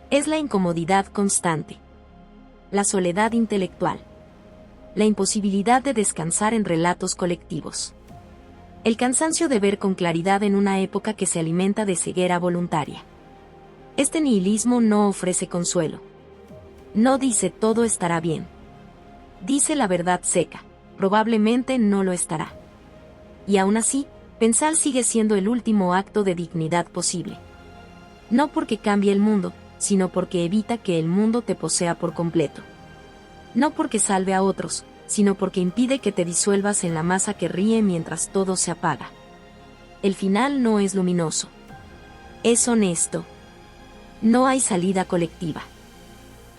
Es la incomodidad constante. La soledad intelectual. La imposibilidad de descansar en relatos colectivos. El cansancio de ver con claridad en una época que se alimenta de ceguera voluntaria. Este nihilismo no ofrece consuelo. No dice todo estará bien. Dice la verdad seca, probablemente no lo estará. Y aún así, pensar sigue siendo el último acto de dignidad posible. No porque cambie el mundo, sino porque evita que el mundo te posea por completo. No porque salve a otros, sino porque impide que te disuelvas en la masa que ríe mientras todo se apaga. El final no es luminoso. Es honesto. No hay salida colectiva.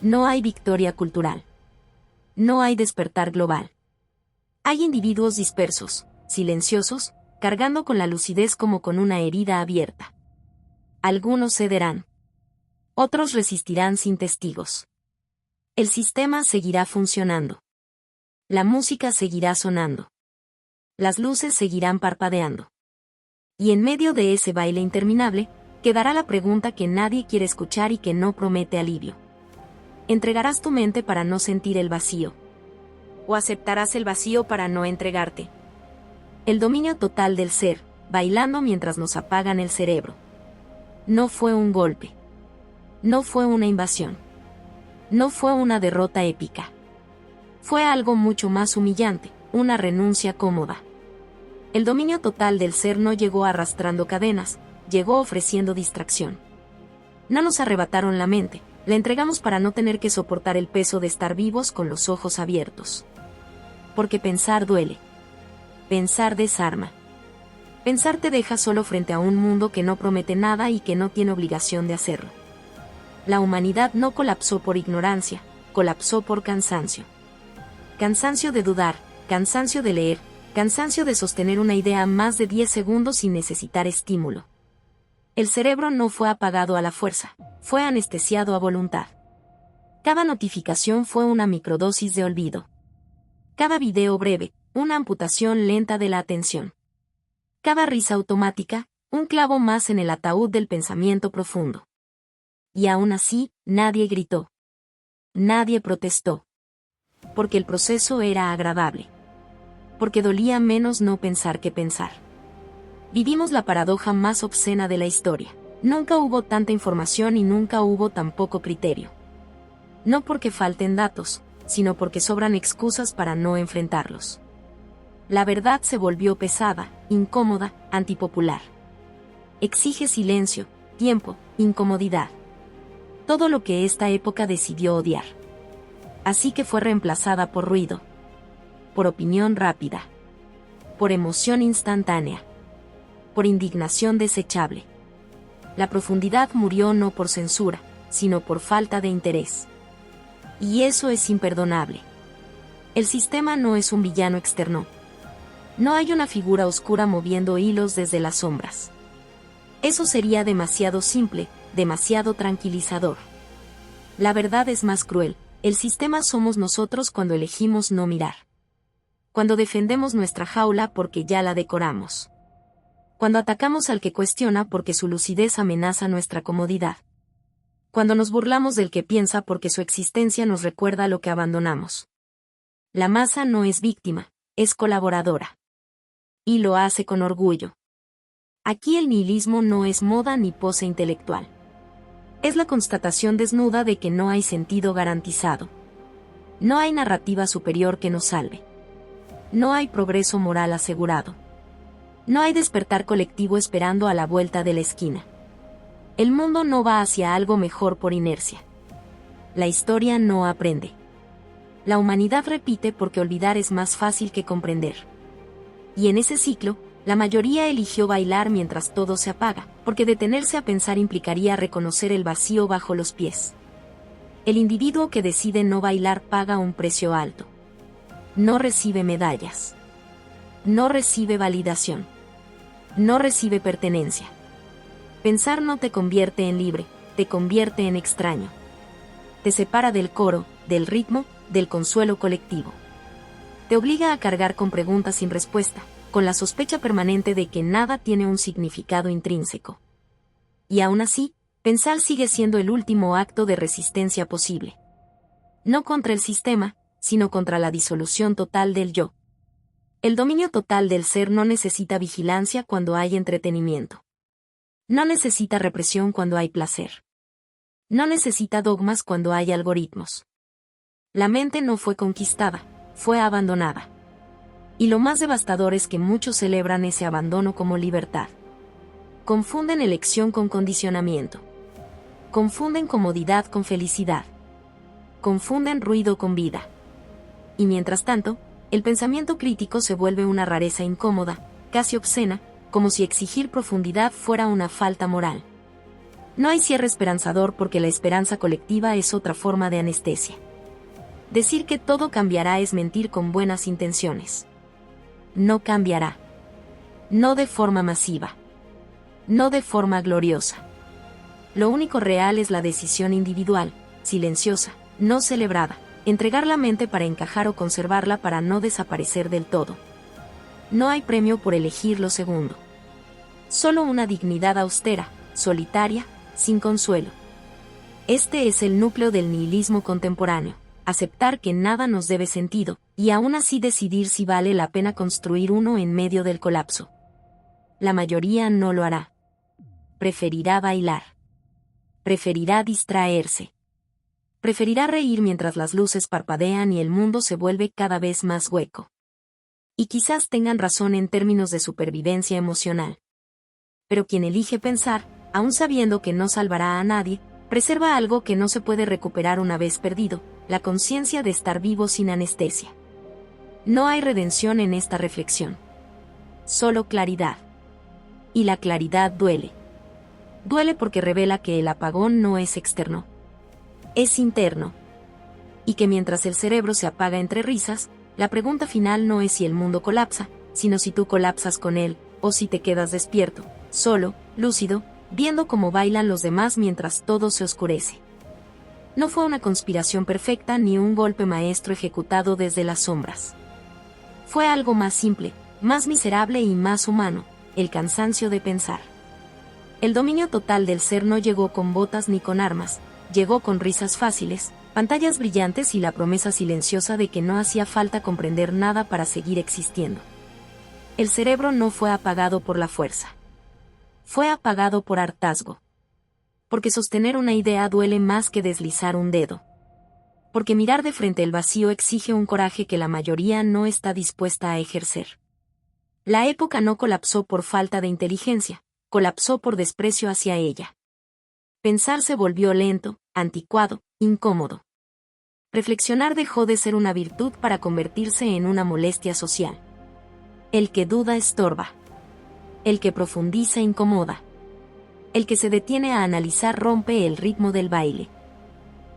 No hay victoria cultural. No hay despertar global. Hay individuos dispersos, silenciosos, cargando con la lucidez como con una herida abierta. Algunos cederán. Otros resistirán sin testigos. El sistema seguirá funcionando. La música seguirá sonando. Las luces seguirán parpadeando. Y en medio de ese baile interminable, quedará la pregunta que nadie quiere escuchar y que no promete alivio. ¿Entregarás tu mente para no sentir el vacío? ¿O aceptarás el vacío para no entregarte? El dominio total del ser, bailando mientras nos apagan el cerebro. No fue un golpe. No fue una invasión. No fue una derrota épica. Fue algo mucho más humillante, una renuncia cómoda. El dominio total del ser no llegó arrastrando cadenas, llegó ofreciendo distracción. No nos arrebataron la mente, la entregamos para no tener que soportar el peso de estar vivos con los ojos abiertos. Porque pensar duele. Pensar desarma. Pensar te deja solo frente a un mundo que no promete nada y que no tiene obligación de hacerlo. La humanidad no colapsó por ignorancia, colapsó por cansancio. Cansancio de dudar, cansancio de leer, cansancio de sostener una idea más de 10 segundos sin necesitar estímulo. El cerebro no fue apagado a la fuerza, fue anestesiado a voluntad. Cada notificación fue una microdosis de olvido. Cada video breve, una amputación lenta de la atención. Cada risa automática, un clavo más en el ataúd del pensamiento profundo. Y aún así, nadie gritó. Nadie protestó. Porque el proceso era agradable. Porque dolía menos no pensar que pensar. Vivimos la paradoja más obscena de la historia. Nunca hubo tanta información y nunca hubo tan poco criterio. No porque falten datos, sino porque sobran excusas para no enfrentarlos. La verdad se volvió pesada, incómoda, antipopular. Exige silencio, tiempo, incomodidad. Todo lo que esta época decidió odiar. Así que fue reemplazada por ruido. Por opinión rápida. Por emoción instantánea. Por indignación desechable. La profundidad murió no por censura, sino por falta de interés. Y eso es imperdonable. El sistema no es un villano externo. No hay una figura oscura moviendo hilos desde las sombras. Eso sería demasiado simple, demasiado tranquilizador. La verdad es más cruel, el sistema somos nosotros cuando elegimos no mirar. Cuando defendemos nuestra jaula porque ya la decoramos. Cuando atacamos al que cuestiona porque su lucidez amenaza nuestra comodidad. Cuando nos burlamos del que piensa porque su existencia nos recuerda lo que abandonamos. La masa no es víctima, es colaboradora. Y lo hace con orgullo. Aquí el nihilismo no es moda ni pose intelectual. Es la constatación desnuda de que no hay sentido garantizado. No hay narrativa superior que nos salve. No hay progreso moral asegurado. No hay despertar colectivo esperando a la vuelta de la esquina. El mundo no va hacia algo mejor por inercia. La historia no aprende. La humanidad repite porque olvidar es más fácil que comprender. Y en ese ciclo, la mayoría eligió bailar mientras todo se apaga, porque detenerse a pensar implicaría reconocer el vacío bajo los pies. El individuo que decide no bailar paga un precio alto. No recibe medallas. No recibe validación. No recibe pertenencia. Pensar no te convierte en libre, te convierte en extraño. Te separa del coro, del ritmo, del consuelo colectivo. Te obliga a cargar con preguntas sin respuesta, con la sospecha permanente de que nada tiene un significado intrínseco. Y aún así, pensar sigue siendo el último acto de resistencia posible. No contra el sistema, sino contra la disolución total del yo. El dominio total del ser no necesita vigilancia cuando hay entretenimiento. No necesita represión cuando hay placer. No necesita dogmas cuando hay algoritmos. La mente no fue conquistada, fue abandonada. Y lo más devastador es que muchos celebran ese abandono como libertad. Confunden elección con condicionamiento. Confunden comodidad con felicidad. Confunden ruido con vida. y mientras tanto, el pensamiento crítico se vuelve una rareza incómoda, casi obscena, como si exigir profundidad fuera una falta moral. No hay cierre esperanzador porque la esperanza colectiva es otra forma de anestesia. Decir que todo cambiará es mentir con buenas intenciones. No cambiará. No de forma masiva. No de forma gloriosa. Lo único real es la decisión individual, silenciosa, no celebrada, entregar la mente para encajar o conservarla para no desaparecer del todo. No hay premio por elegir lo segundo. Solo una dignidad austera, solitaria, sin consuelo. Este es el núcleo del nihilismo contemporáneo, aceptar que nada nos debe sentido, y aún así decidir si vale la pena construir uno en medio del colapso. La mayoría no lo hará. Preferirá bailar. Preferirá distraerse. Preferirá reír mientras las luces parpadean y el mundo se vuelve cada vez más hueco. Y quizás tengan razón en términos de supervivencia emocional. Pero quien elige pensar, aun sabiendo que no salvará a nadie, preserva algo que no se puede recuperar una vez perdido, la conciencia de estar vivo sin anestesia. No hay redención en esta reflexión. Solo claridad. Y la claridad duele. Duele porque revela que el apagón no es externo. Es interno. Y que mientras el cerebro se apaga entre risas, la pregunta final no es si el mundo colapsa, sino si tú colapsas con él, o si te quedas despierto, solo, lúcido, viendo cómo bailan los demás mientras todo se oscurece. No fue una conspiración perfecta ni un golpe maestro ejecutado desde las sombras. Fue algo más simple, más miserable y más humano, el cansancio de pensar. El dominio total del ser no llegó con botas ni con armas, llegó con risas fáciles, pantallas brillantes y la promesa silenciosa de que no hacía falta comprender nada para seguir existiendo. El cerebro no fue apagado por la fuerza. Fue apagado por hartazgo. Porque sostener una idea duele más que deslizar un dedo. Porque mirar de frente el vacío exige un coraje que la mayoría no está dispuesta a ejercer. La época no colapsó por falta de inteligencia, colapsó por desprecio hacia ella. Pensar se volvió lento, anticuado, incómodo. Reflexionar dejó de ser una virtud para convertirse en una molestia social. El que duda estorba. El que profundiza incomoda. El que se detiene a analizar rompe el ritmo del baile.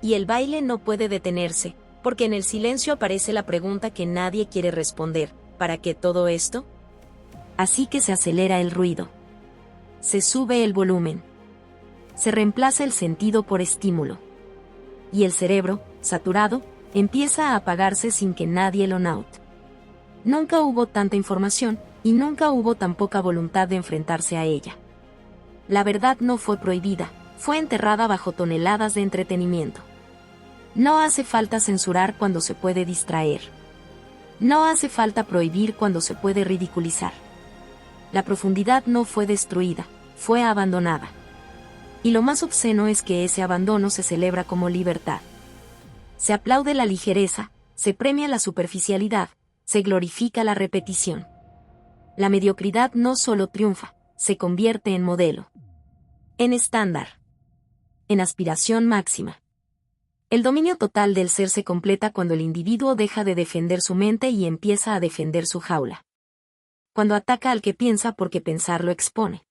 Y el baile no puede detenerse, porque en el silencio aparece la pregunta que nadie quiere responder: ¿para qué todo esto? Así que se acelera el ruido. Se sube el volumen. Se reemplaza el sentido por estímulo. Y el cerebro, saturado, empieza a apagarse sin que nadie lo note. Nunca hubo tanta información, y nunca hubo tan poca voluntad de enfrentarse a ella. La verdad no fue prohibida, fue enterrada bajo toneladas de entretenimiento. No hace falta censurar cuando se puede distraer. No hace falta prohibir cuando se puede ridiculizar. La profundidad no fue destruida, fue abandonada. Y lo más obsceno es que ese abandono se celebra como libertad. Se aplaude la ligereza, se premia la superficialidad, se glorifica la repetición. La mediocridad no solo triunfa, se convierte en modelo. En estándar. En aspiración máxima. El dominio total del ser se completa cuando el individuo deja de defender su mente y empieza a defender su jaula. Cuando ataca al que piensa porque pensar lo expone.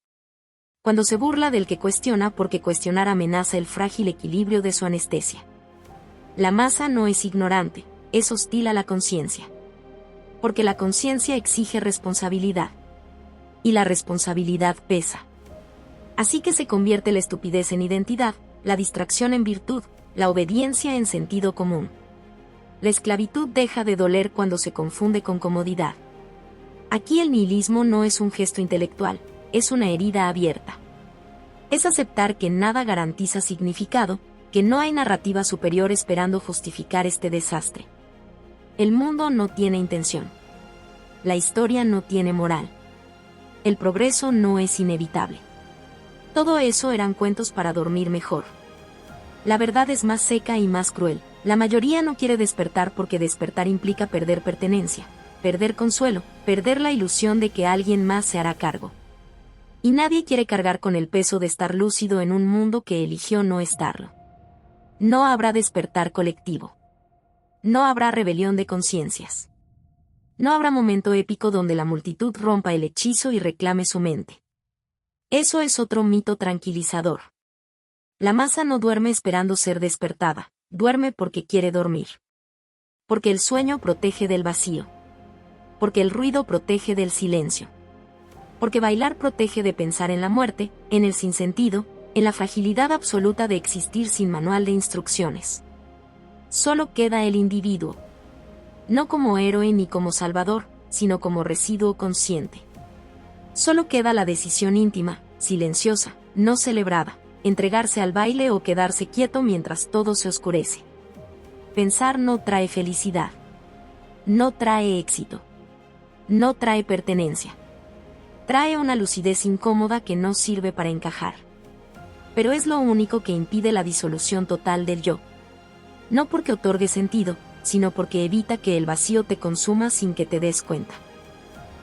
Cuando se burla del que cuestiona porque cuestionar amenaza el frágil equilibrio de su anestesia. La masa no es ignorante, es hostil a la conciencia. Porque la conciencia exige responsabilidad. Y la responsabilidad pesa. Así que se convierte la estupidez en identidad, la distracción en virtud, la obediencia en sentido común. La esclavitud deja de doler cuando se confunde con comodidad. Aquí el nihilismo no es un gesto intelectual, es una herida abierta. Es aceptar que nada garantiza significado, que no hay narrativa superior esperando justificar este desastre. El mundo no tiene intención. La historia no tiene moral. El progreso no es inevitable. Todo eso eran cuentos para dormir mejor. La verdad es más seca y más cruel. La mayoría no quiere despertar porque despertar implica perder pertenencia, perder consuelo, perder la ilusión de que alguien más se hará cargo. Y nadie quiere cargar con el peso de estar lúcido en un mundo que eligió no estarlo. No habrá despertar colectivo. No habrá rebelión de conciencias. No habrá momento épico donde la multitud rompa el hechizo y reclame su mente. Eso es otro mito tranquilizador. La masa no duerme esperando ser despertada, duerme porque quiere dormir. Porque el sueño protege del vacío. Porque el ruido protege del silencio. Porque bailar protege de pensar en la muerte, en el sinsentido, en la fragilidad absoluta de existir sin manual de instrucciones. Solo queda el individuo. No como héroe ni como salvador, sino como residuo consciente. Solo queda la decisión íntima, silenciosa, no celebrada, entregarse al baile o quedarse quieto mientras todo se oscurece. Pensar no trae felicidad. No trae éxito. No trae pertenencia. Trae una lucidez incómoda que no sirve para encajar. Pero es lo único que impide la disolución total del yo. No porque otorgue sentido, sino porque evita que el vacío te consuma sin que te des cuenta.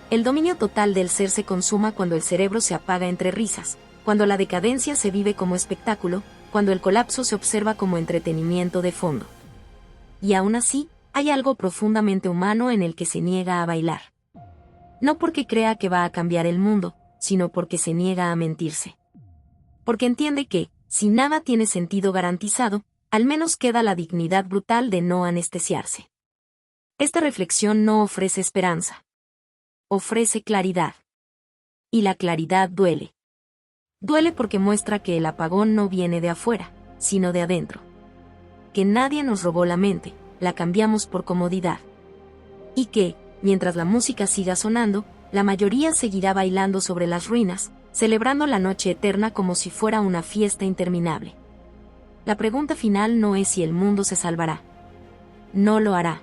El dominio total del ser se consuma cuando el cerebro se apaga entre risas, cuando la decadencia se vive como espectáculo, cuando el colapso se observa como entretenimiento de fondo. Y aún así, hay algo profundamente humano en el que se niega a bailar. No porque crea que va a cambiar el mundo, sino porque se niega a mentirse. Porque entiende que, si nada tiene sentido garantizado, al menos queda la dignidad brutal de no anestesiarse. Esta reflexión no ofrece esperanza. Ofrece claridad. Y la claridad duele. Duele porque muestra que el apagón no viene de afuera, sino de adentro. Que nadie nos robó la mente, la cambiamos por comodidad. Y que, mientras la música siga sonando, la mayoría seguirá bailando sobre las ruinas, celebrando la noche eterna como si fuera una fiesta interminable. La pregunta final no es si el mundo se salvará. No lo hará.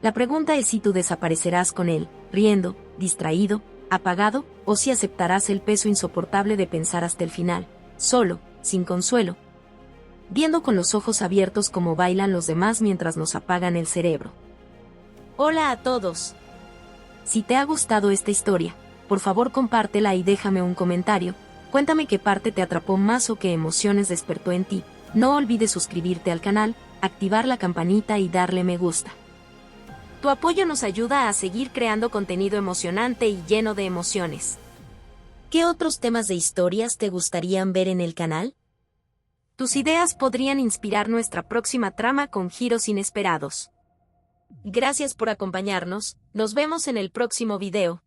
La pregunta es si tú desaparecerás con él, riendo, distraído, apagado, o si aceptarás el peso insoportable de pensar hasta el final, solo, sin consuelo, viendo con los ojos abiertos cómo bailan los demás mientras nos apagan el cerebro. Hola a todos. Si te ha gustado esta historia, por favor compártela y déjame un comentario. Cuéntame qué parte te atrapó más o qué emociones despertó en ti. No olvides suscribirte al canal, activar la campanita y darle me gusta. Tu apoyo nos ayuda a seguir creando contenido emocionante y lleno de emociones. ¿Qué otros temas de historias te gustarían ver en el canal? Tus ideas podrían inspirar nuestra próxima trama con giros inesperados. Gracias por acompañarnos, nos vemos en el próximo video.